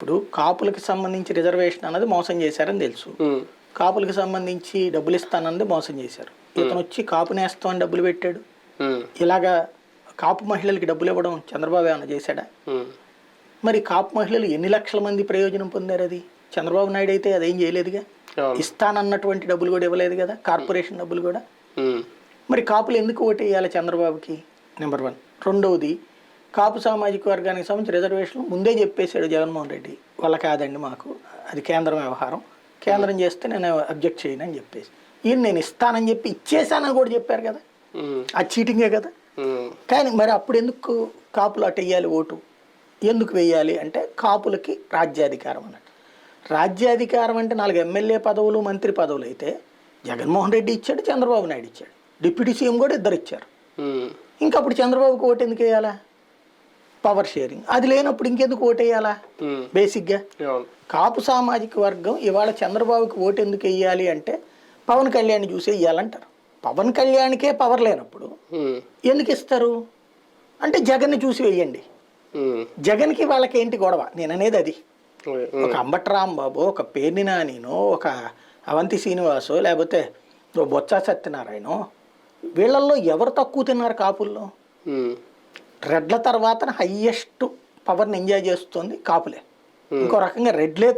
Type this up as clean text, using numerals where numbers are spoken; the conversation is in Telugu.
ఇప్పుడు కాపులకి సంబంధించి రిజర్వేషన్ అన్నది మోసం చేశారని తెలుసు. కాపులకి సంబంధించి డబ్బులు ఇస్తానన్నది మోసం చేశారు. ఇతను వచ్చి కాపు నేస్తం అని డబ్బులు పెట్టాడు. ఇలాగా కాపు మహిళలకి డబ్బులు ఇవ్వడం చంద్రబాబు ఏమైనా చేశాడా? మరి కాపు మహిళలు ఎన్ని లక్షల మంది ప్రయోజనం పొందారు? అది చంద్రబాబు నాయుడు అయితే అదేం చేయలేదుగా. ఇస్తానన్నటువంటి డబ్బులు కూడా ఇవ్వలేదు కదా, కార్పొరేషన్ డబ్బులు కూడా. మరి కాపులు ఎందుకు ఓటేయాలి చంద్రబాబుకి? నెంబర్ 1. రెండవది, కాపు సామాజిక వర్గానికి సంబంధించి రిజర్వేషన్ ముందే చెప్పేశాడు జగన్మోహన్ రెడ్డి, వాళ్ళ కాదండి మాకు, అది కేంద్రం వ్యవహారం, కేంద్రం చేస్తే నేను అబ్జెక్ట్ చేయను అని చెప్పేసి, ఈయన నేను ఇస్తానని చెప్పి ఇచ్చేసానని కూడా చెప్పారు కదా. అది చీటింగే కదా. కానీ మరి అప్పుడు ఎందుకు కాపులు అటు వేయాలి ఓటు? ఎందుకు వేయాలి అంటే కాపులకి రాజ్యాధికారం అన్నట్టు. రాజ్యాధికారం అంటే 4 ఎమ్మెల్యే పదవులు, మంత్రి పదవులు అయితే జగన్మోహన్ రెడ్డి ఇచ్చాడు, చంద్రబాబు నాయుడు ఇచ్చాడు, డిప్యూటీ సీఎం కూడా ఇద్దరు ఇచ్చారు. ఇంకా అప్పుడు చంద్రబాబుకి ఓటు ఎందుకు వేయాలా? పవర్ షేరింగ్ అది లేనప్పుడు ఇంకెందుకు ఓటు వేయాలా? బేసిక్గా కాపు సామాజిక వర్గం ఇవాళ చంద్రబాబుకి ఓటు ఎందుకు వేయాలి అంటే పవన్ కళ్యాణ్ చూసి వేయాలంటారు. పవన్ కళ్యాణ్కే పవర్ లేనప్పుడు ఎందుకు ఇస్తారు అంటే జగన్ని చూసి వేయండి. జగన్కి వాళ్ళకి ఏంటి గొడవ? నేను అనేది అది. ఒక అంబటి రాంబాబు, ఒక పేర్ని నానినో, ఒక అవంతి శ్రీనివాసో, లేకపోతే బొత్స సత్యనారాయణ, వీళ్ళల్లో ఎవరు తక్కువ తిన్నారు కాపుల్లో? రెడ్ల తర్వాత హయ్యెస్ట్ పవర్ని ఎంజాయ్ చేస్తుంది కాపులే. ఇంకో రకంగా రెడ్లే